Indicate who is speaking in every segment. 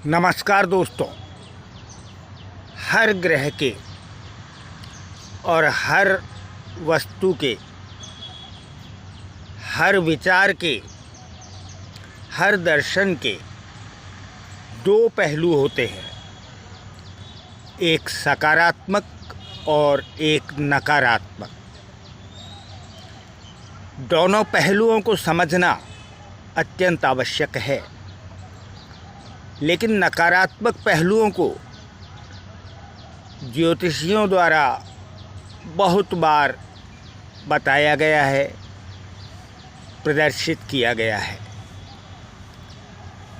Speaker 1: नमस्कार दोस्तों। हर ग्रह के और हर वस्तु के, हर विचार के, हर दर्शन के दो पहलू होते हैं, एक सकारात्मक और एक नकारात्मक। दोनों पहलुओं को समझना अत्यंत आवश्यक है, लेकिन नकारात्मक पहलुओं को ज्योतिषियों द्वारा बहुत बार बताया गया है, प्रदर्शित किया गया है।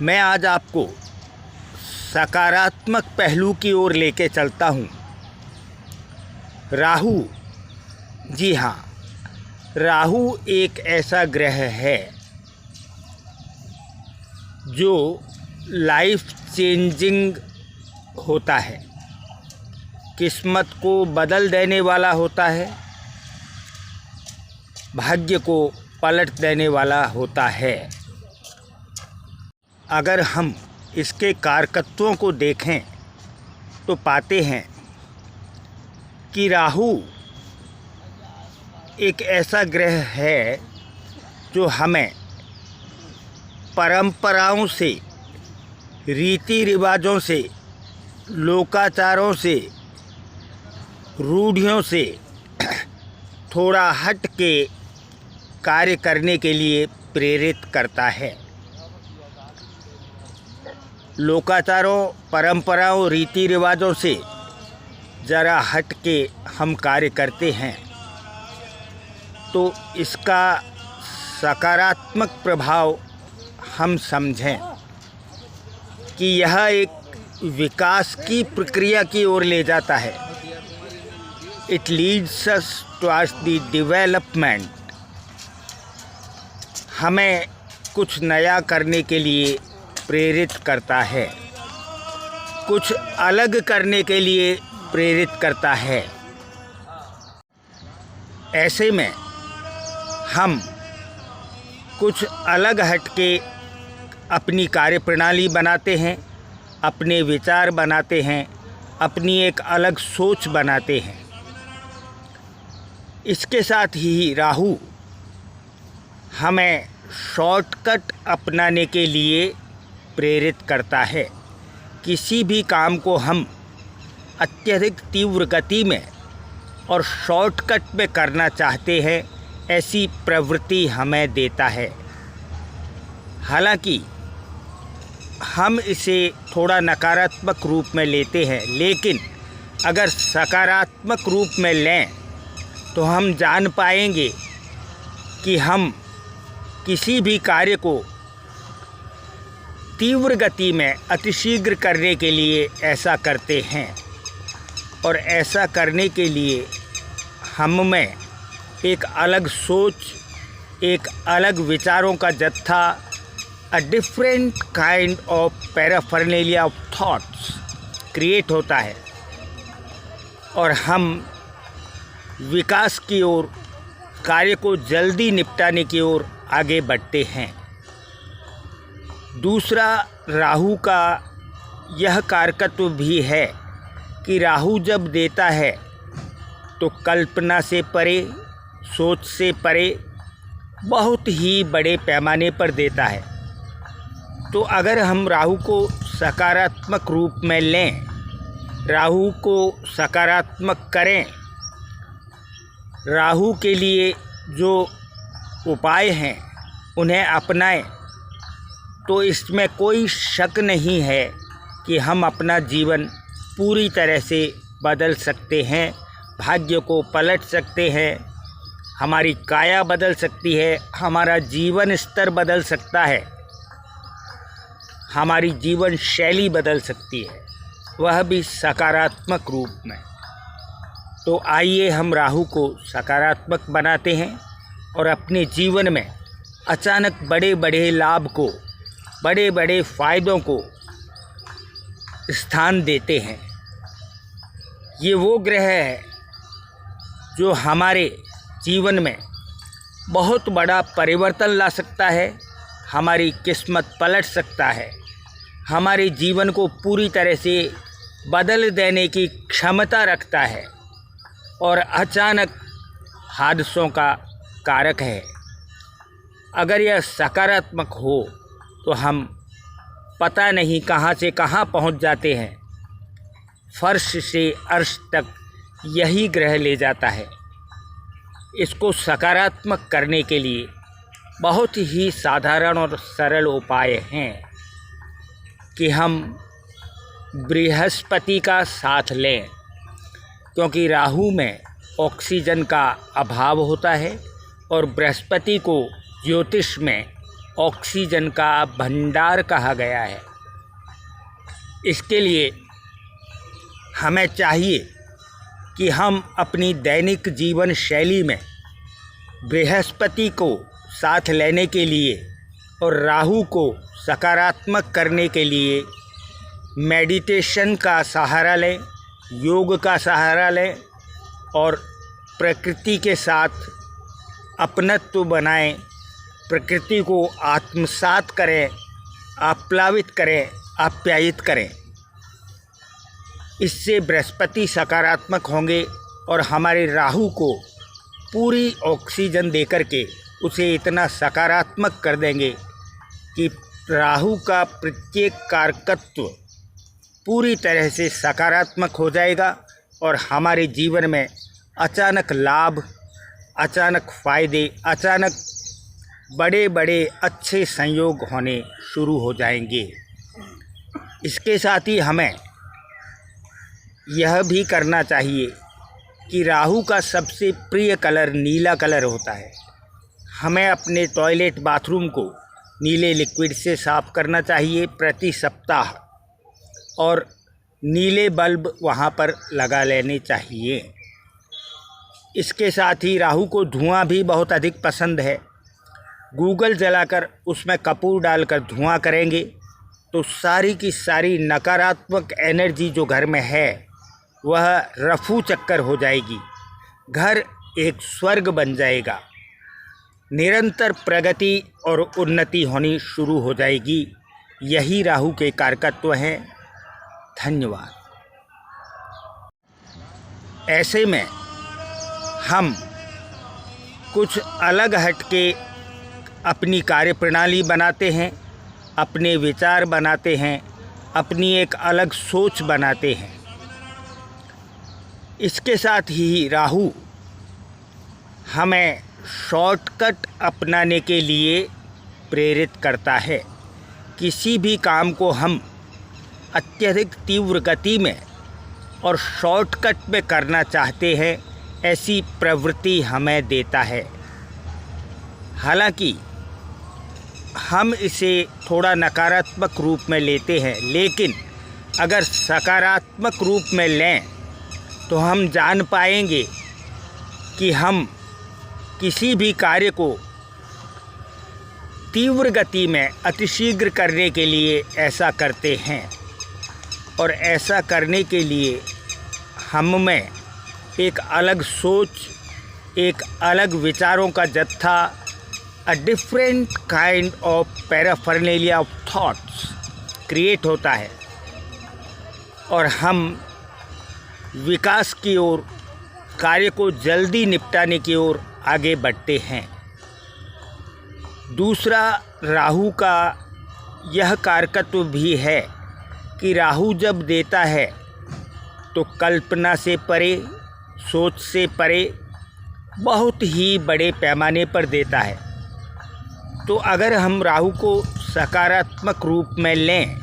Speaker 1: मैं आज आपको सकारात्मक पहलू की ओर लेके चलता हूँ। राहु, जी हाँ, राहु एक ऐसा ग्रह है जो लाइफ चेंजिंग होता है, किस्मत को बदल देने वाला होता है, भाग्य को पलट देने वाला होता है। अगर हम इसके कारकत्वों को देखें तो पाते हैं कि राहु एक ऐसा ग्रह है जो हमें परंपराओं से, रीति रिवाजों से, लोकाचारों से, रूढ़ियों से थोड़ा हट के कार्य करने के लिए प्रेरित करता है। लोकाचारों, परंपराओं, रीति रिवाजों से ज़रा हट के हम कार्य करते हैं तो इसका सकारात्मक प्रभाव हम समझें कि यह एक विकास की प्रक्रिया की ओर ले जाता है। It leads us towards the development. हमें कुछ नया करने के लिए प्रेरित करता है, कुछ अलग करने के लिए प्रेरित करता है। ऐसे में हम कुछ अलग हटके अपनी कार्यप्रणाली बनाते हैं, अपने विचार बनाते हैं, अपनी एक अलग सोच बनाते हैं। इसके साथ ही राहु हमें शॉर्टकट अपनाने के लिए प्रेरित करता है। किसी भी काम को हम अत्यधिक तीव्र गति में और शॉर्टकट में करना चाहते हैं, ऐसी प्रवृत्ति हमें देता है। हालांकि हम इसे थोड़ा नकारात्मक रूप में लेते हैं, लेकिन अगर सकारात्मक रूप में लें तो हम जान पाएंगे कि हम किसी भी कार्य को तीव्र गति में अतिशीघ्र करने के लिए ऐसा करते हैं, और ऐसा करने के लिए हम में एक अलग सोच, एक अलग विचारों का जत्था, a different kind of paraphernalia of thoughts create होता है, और हम विकास की ओर, कार्य को जल्दी निपटाने की ओर आगे बढ़ते हैं। दूसरा, राहु का यह कारकत्व भी है कि राहु जब देता है तो कल्पना से परे, सोच से परे, बहुत ही बड़े पैमाने पर देता है। तो अगर हम राहु को सकारात्मक रूप में लें, राहु को सकारात्मक करें, राहु के लिए जो उपाय हैं उन्हें अपनाएं, तो इसमें कोई शक नहीं है कि हम अपना जीवन पूरी तरह से बदल सकते हैं, भाग्य को पलट सकते हैं, हमारी काया बदल सकती है, हमारा जीवन स्तर बदल सकता है, हमारी जीवन शैली बदल सकती है, वह भी सकारात्मक रूप में। तो आइए हम राहु को सकारात्मक बनाते हैं और अपने जीवन में अचानक बड़े बड़े लाभ को, बड़े बड़े फ़ायदों को स्थान देते हैं। ये वो ग्रह है जो हमारे जीवन में बहुत बड़ा परिवर्तन ला सकता है, हमारी किस्मत पलट सकता है, हमारे जीवन को पूरी तरह से बदल देने की क्षमता रखता है और अचानक हादसों का कारक है। अगर यह सकारात्मक हो तो हम पता नहीं कहाँ से कहाँ पहुँच जाते हैं। फर्श से अर्श तक यही ग्रह ले जाता है। इसको सकारात्मक करने के लिए बहुत ही साधारण और सरल उपाय हैं कि हम बृहस्पति का साथ लें, क्योंकि राहु में ऑक्सीजन का अभाव होता है और बृहस्पति को ज्योतिष में ऑक्सीजन का भंडार कहा गया है। इसके लिए हमें चाहिए कि हम अपनी दैनिक जीवन शैली में बृहस्पति को साथ लेने के लिए और राहु को सकारात्मक करने के लिए मेडिटेशन का सहारा लें, योग का सहारा लें और प्रकृति के साथ अपनत्व बनाएं, प्रकृति को आत्मसात करें, आप्लावित करें, आप्यायित करें। इससे बृहस्पति सकारात्मक होंगे और हमारे राहु को पूरी ऑक्सीजन देकर के उसे इतना सकारात्मक कर देंगे कि राहु का प्रत्येक कारकत्व पूरी तरह से सकारात्मक हो जाएगा और हमारे जीवन में अचानक लाभ, अचानक फ़ायदे, अचानक बड़े बड़े अच्छे संयोग होने शुरू हो जाएंगे। इसके साथ ही हमें यह भी करना चाहिए कि राहु का सबसे प्रिय कलर नीला कलर होता है। हमें अपने टॉयलेट बाथरूम को नीले लिक्विड से साफ़ करना चाहिए प्रति सप्ताह और नीले बल्ब वहाँ पर लगा लेने चाहिए। इसके साथ ही राहु को धुआं भी बहुत अधिक पसंद है। गूगल जलाकर उसमें कपूर डालकर धुआं करेंगे तो सारी की सारी नकारात्मक एनर्जी जो घर में है वह रफू चक्कर हो जाएगी। घर एक स्वर्ग बन जाएगा। निरंतर प्रगति और उन्नति होनी शुरू हो जाएगी। यही राहु के कारकत्व हैं। धन्यवाद। ऐसे में हम कुछ अलग हट के अपनी कार्यप्रणाली बनाते हैं, अपने विचार बनाते हैं, अपनी एक अलग सोच बनाते हैं। इसके साथ ही राहु हमें शॉर्टकट अपनाने के लिए प्रेरित करता है। किसी भी काम को हम अत्यधिक तीव्र गति में और शॉर्टकट में करना चाहते हैं, ऐसी प्रवृत्ति हमें देता है। हालांकि हम इसे थोड़ा नकारात्मक रूप में लेते हैं, लेकिन अगर सकारात्मक रूप में लें तो हम जान पाएंगे कि हम किसी भी कार्य को तीव्र गति में अतिशीघ्र करने के लिए ऐसा करते हैं और ऐसा करने के लिए हम में एक अलग सोच, एक अलग विचारों का जत्था, a different kind of paraphernalia of thoughts create होता है और हम विकास की ओर, कार्य को जल्दी निपटाने की ओर आगे बढ़ते हैं। दूसरा, राहु का यह कारकत्व भी है कि राहु जब देता है तो कल्पना से परे, सोच से परे, बहुत ही बड़े पैमाने पर देता है। तो अगर हम राहु को सकारात्मक रूप में लें,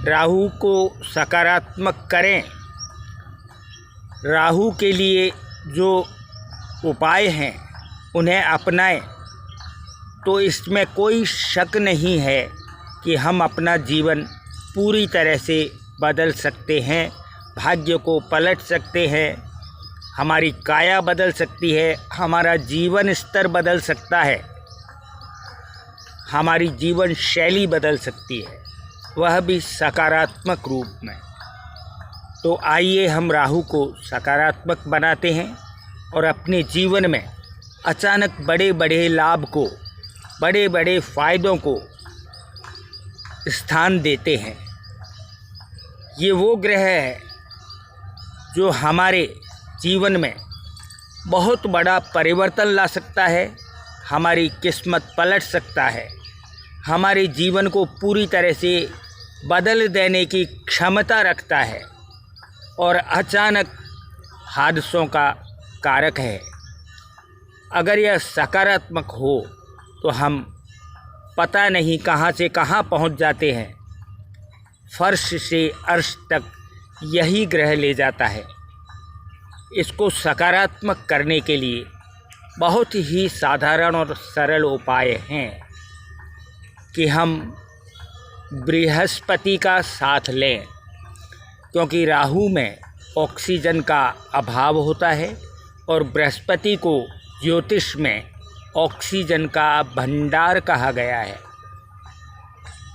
Speaker 1: राहु को सकारात्मक करें, राहु के लिए जो उपाय हैं उन्हें अपनाएं, तो इसमें कोई शक नहीं है कि हम अपना जीवन पूरी तरह से बदल सकते हैं, भाग्य को पलट सकते हैं, हमारी काया बदल सकती है, हमारा जीवन स्तर बदल सकता है, हमारी जीवन शैली बदल सकती है, वह भी सकारात्मक रूप में। तो आइए हम राहु को सकारात्मक बनाते हैं और अपने जीवन में अचानक बड़े बड़े लाभ को, बड़े बड़े फ़ायदों को स्थान देते हैं। ये वो ग्रह है जो हमारे जीवन में बहुत बड़ा परिवर्तन ला सकता है, हमारी किस्मत पलट सकता है, हमारे जीवन को पूरी तरह से बदल देने की क्षमता रखता है और अचानक हादसों का कारक है। अगर यह सकारात्मक हो तो हम पता नहीं कहाँ से कहाँ पहुँच जाते हैं। फर्श से अर्श तक यही ग्रह ले जाता है। इसको सकारात्मक करने के लिए बहुत ही साधारण और सरल उपाय हैं कि हम बृहस्पति का साथ लें, क्योंकि राहु में ऑक्सीजन का अभाव होता है और बृहस्पति को ज्योतिष में ऑक्सीजन का भंडार कहा गया है।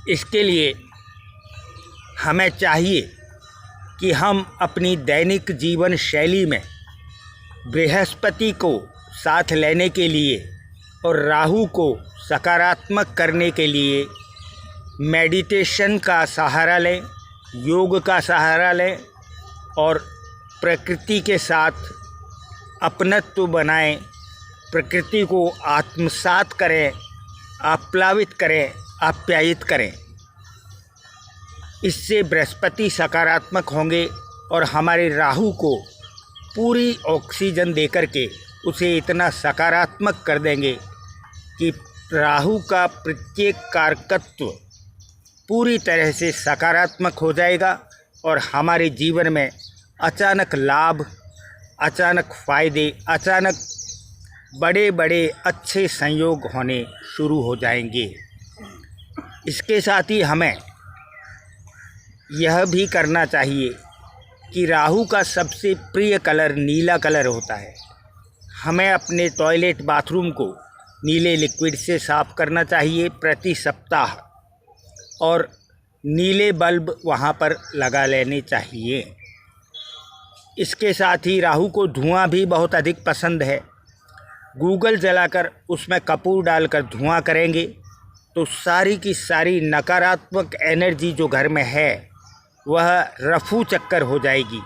Speaker 1: इसके लिए हमें चाहिए कि हम अपनी दैनिक जीवन शैली में बृहस्पति को साथ लेने के लिए और राहु को सकारात्मक करने के लिए मेडिटेशन का सहारा लें, योग का सहारा लें और प्रकृति के साथ अपनत्व बनाएं, प्रकृति को आत्मसात करें, आप्लावित करें, आप्यायित करें। इससे बृहस्पति सकारात्मक होंगे और हमारे राहु को पूरी ऑक्सीजन देकर के उसे इतना सकारात्मक कर देंगे कि राहु का प्रत्येक कारकत्व पूरी तरह से सकारात्मक हो जाएगा और हमारे जीवन में अचानक लाभ, अचानक फ़ायदे, अचानक बड़े बड़े अच्छे संयोग होने शुरू हो जाएंगे। इसके साथ ही हमें यह भी करना चाहिए कि राहु का सबसे प्रिय कलर नीला कलर होता है। हमें अपने टॉयलेट बाथरूम को नीले लिक्विड से साफ़ करना चाहिए प्रति सप्ताह और नीले बल्ब वहाँ पर लगा लेने चाहिए। इसके साथ ही राहु को धुआं भी बहुत अधिक पसंद है। गूगल जलाकर उसमें कपूर डालकर धुआं करेंगे तो सारी की सारी नकारात्मक एनर्जी जो घर में है वह रफू चक्कर हो जाएगी।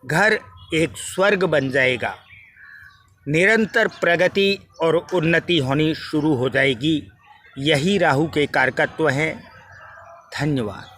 Speaker 1: घर एक स्वर्ग बन जाएगा। निरंतर प्रगति और उन्नति होनी शुरू हो जाएगी। यही राहु के कारकत्व हैं। धन्यवाद।